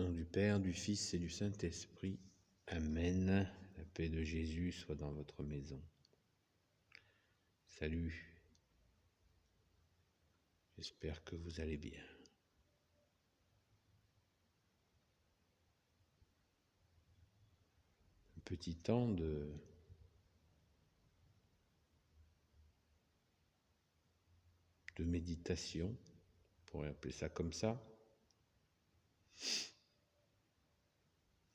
Au nom du Père, du Fils et du Saint-Esprit. Amen. La paix de Jésus soit dans votre maison. Salut. J'espère que vous allez bien. Un petit temps de méditation, on pourrait appeler ça comme ça,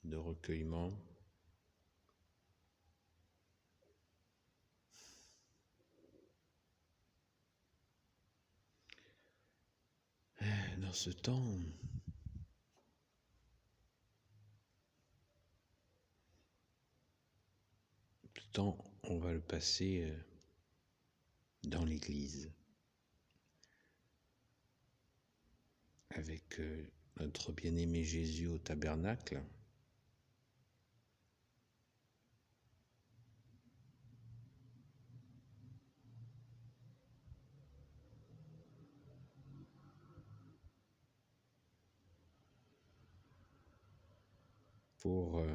de recueillement. Dans ce temps, on va le passer dans l'église, avec notre bien-aimé Jésus au tabernacle. Pour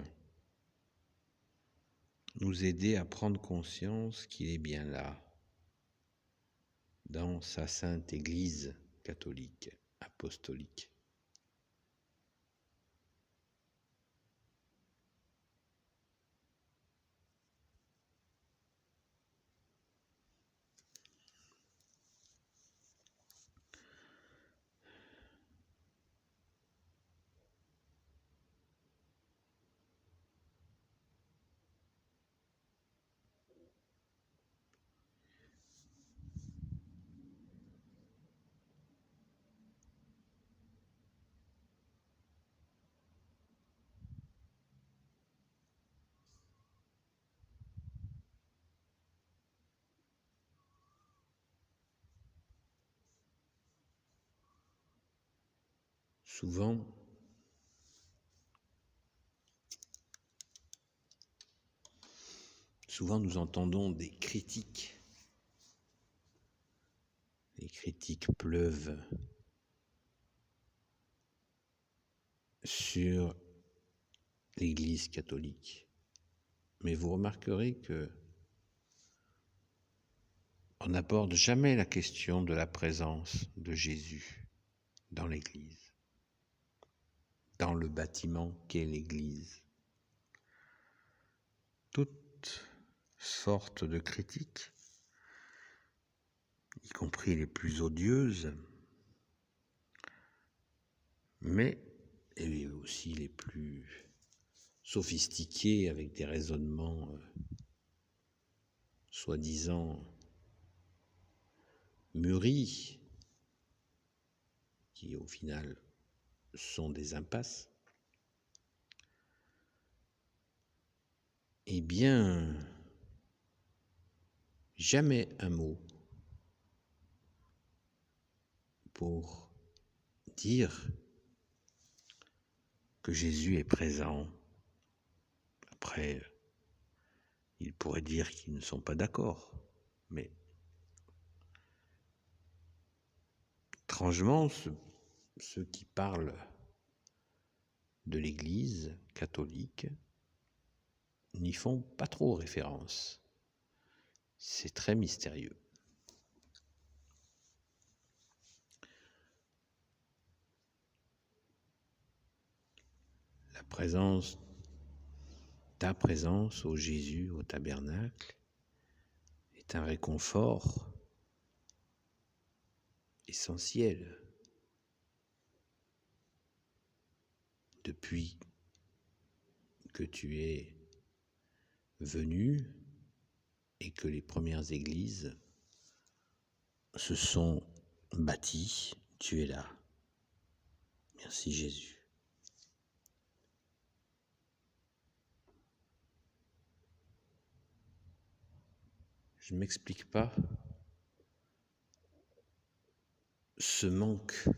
nous aider à prendre conscience qu'il est bien là, dans sa sainte Église catholique, apostolique. Souvent nous entendons des critiques. Les critiques pleuvent sur l'Église catholique. Mais vous remarquerez que on n'aborde jamais la question de la présence de Jésus dans l'Église, dans le bâtiment qu'est l'Église. Toutes sortes de critiques, y compris les plus odieuses, mais et aussi les plus sophistiquées, avec des raisonnements soi-disant mûris, qui au final sont des impasses, eh bien, jamais un mot pour dire que Jésus est présent. Après, ils pourraient dire qu'ils ne sont pas d'accord, mais étrangement, ceux qui parlent de l'Église catholique n'y font pas trop référence. C'est très mystérieux. Ta présence, ô Jésus, au tabernacle, est un réconfort essentiel. Depuis que tu es venu et que les premières églises se sont bâties, tu es là. Merci Jésus. Je ne m'explique pas ce manque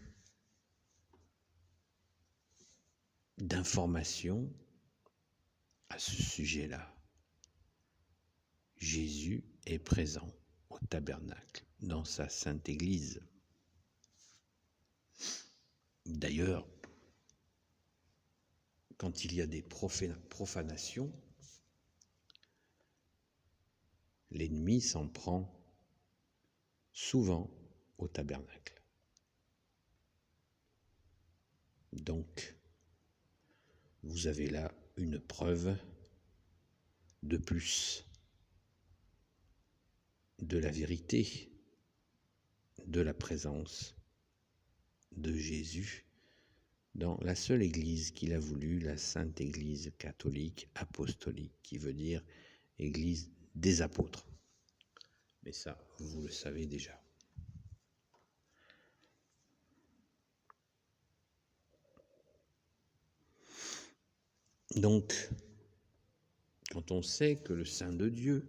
d'informations à ce sujet-là. Jésus est présent au tabernacle, dans sa sainte Église. D'ailleurs, quand il y a des profanations, l'ennemi s'en prend souvent au tabernacle. Donc, vous avez là une preuve de plus de la vérité, de la présence de Jésus dans la seule Église qu'il a voulu, la Sainte Église catholique apostolique, qui veut dire Église des apôtres. Mais ça, vous le savez déjà. Donc, quand on sait que le Saint de Dieu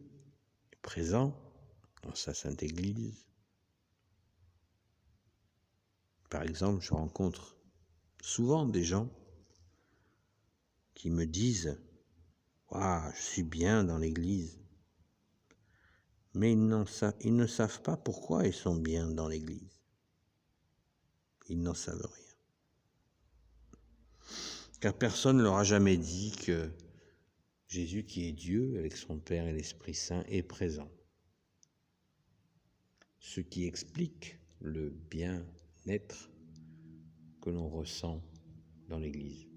est présent dans sa Sainte Église, par exemple, je rencontre souvent des gens qui me disent « Waouh, je suis bien dans l'Église », mais ils ne savent pas pourquoi ils sont bien dans l'Église. Ils n'en savent rien. Car personne ne leur a jamais dit que Jésus, qui est Dieu, avec son Père et l'Esprit Saint, est présent. Ce qui explique le bien-être que l'on ressent dans l'Église.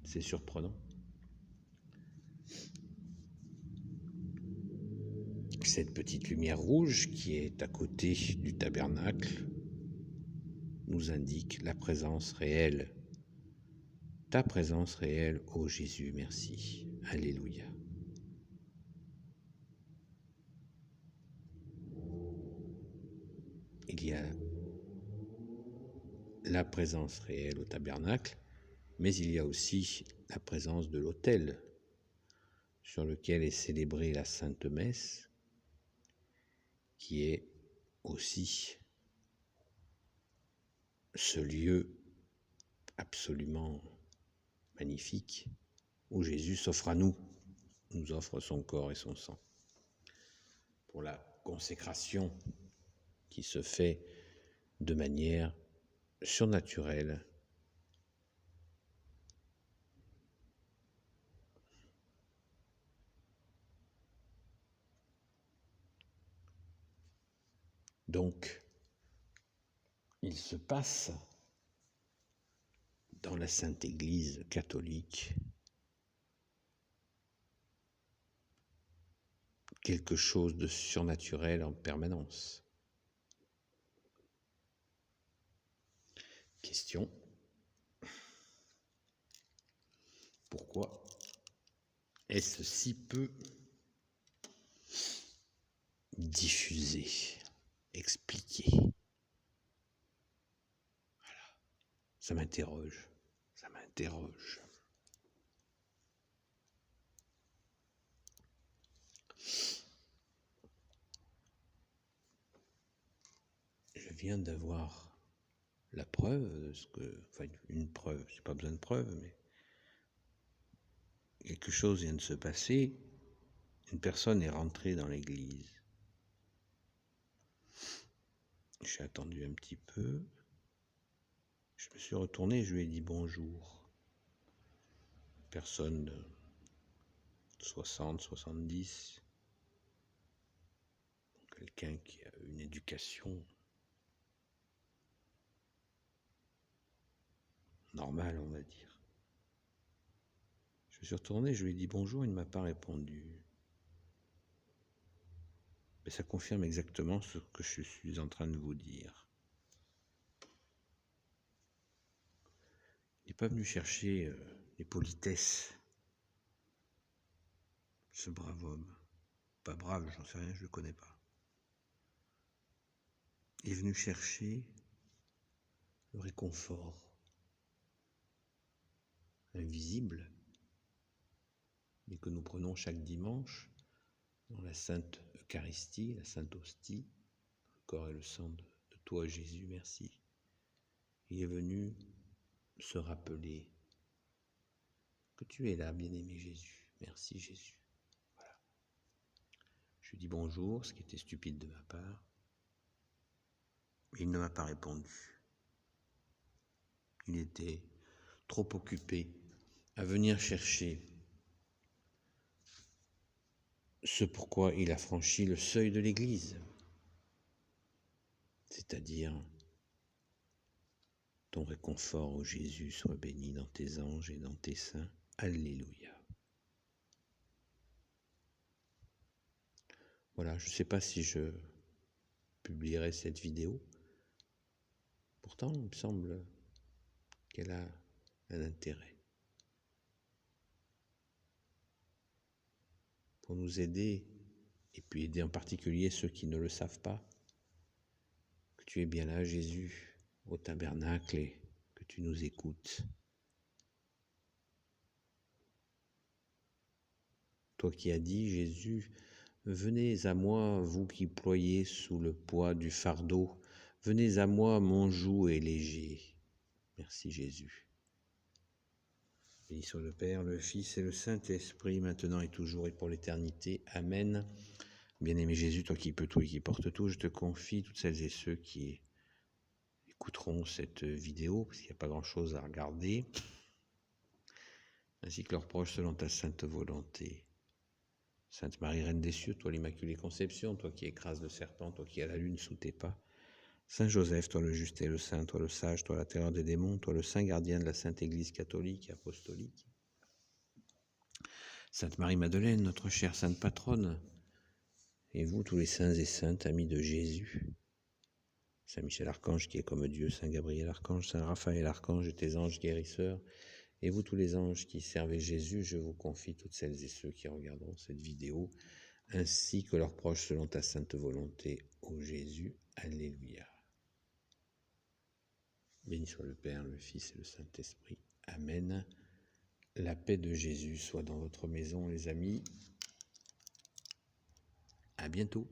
C'est surprenant. Cette petite lumière rouge qui est à côté du tabernacle nous indique la présence réelle. Ta présence réelle, ô Jésus, merci. Alléluia. Il y a la présence réelle au tabernacle, mais il y a aussi la présence de l'autel sur lequel est célébrée la Sainte Messe, qui est aussi ce lieu absolument magnifique où Jésus s'offre à nous, nous offre son corps et son sang. Pour la consécration qui se fait de manière surnaturelle. Donc, il se passe dans la Sainte Église catholique quelque chose de surnaturel en permanence. Question. Pourquoi est-ce si peu diffusé, expliqué? Voilà. Ça m'interroge. Je viens d'avoir la preuve de ce que, une preuve, j'ai pas besoin de preuve, mais quelque chose vient de se passer. Une personne est rentrée dans l'église. J'ai attendu un petit peu. Je me suis retourné et je lui ai dit bonjour. Personne de 60, 70. Quelqu'un qui a une éducation normale, on va dire. Je me suis retourné, je lui ai dit bonjour, il ne m'a pas répondu. Mais ça confirme exactement ce que je suis en train de vous dire. Il n'est pas venu chercher les politesses, ce brave homme. Pas brave, j'en sais rien, je ne le connais pas. Il est venu chercher le réconfort invisible, mais que nous prenons chaque dimanche dans la Sainte Eucharistie, la Sainte Hostie, le corps et le sang de toi Jésus, merci. Il est venu se rappeler que tu es là, bien-aimé Jésus. Merci Jésus. Voilà. Je lui dis bonjour, ce qui était stupide de ma part. Il ne m'a pas répondu. Il était trop occupé à venir chercher ce pourquoi il a franchi le seuil de l'Église, c'est-à-dire ton réconfort, ô Jésus, soit béni dans tes anges et dans tes saints. Alléluia. Voilà, je ne sais pas si je publierai cette vidéo. Pourtant, il me semble qu'elle a un intérêt. Pour nous aider, et puis aider en particulier ceux qui ne le savent pas, que tu es bien là, Jésus, au tabernacle, et que tu nous écoutes. Toi qui as dit, Jésus, venez à moi, vous qui ployez sous le poids du fardeau, venez à moi, mon joug est léger. Merci Jésus. Béni soit le Père, le Fils et le Saint-Esprit, maintenant et toujours et pour l'éternité. Amen. Bien-aimé Jésus, toi qui peux tout et qui portes tout, je te confie toutes celles et ceux qui écouteront cette vidéo, parce qu'il n'y a pas grand-chose à regarder, ainsi que leurs proches selon ta sainte volonté. Sainte Marie, Reine des cieux, toi l'Immaculée Conception, toi qui écrases le serpent, toi qui as la lune sous tes pas. Saint Joseph, toi le juste et le saint, toi le sage, toi la terreur des démons, toi le saint gardien de la Sainte Église catholique et apostolique. Sainte Marie-Madeleine, notre chère sainte patronne, et vous tous les saints et saintes, amis de Jésus. Saint Michel Archange qui est comme Dieu, Saint Gabriel Archange, Saint Raphaël Archange et tes anges guérisseurs, et vous tous les anges qui servez Jésus, je vous confie toutes celles et ceux qui regarderont cette vidéo, ainsi que leurs proches selon ta sainte volonté, ô Jésus. Alléluia. Béni soit le Père, le Fils et le Saint-Esprit. Amen. La paix de Jésus soit dans votre maison, les amis. À bientôt.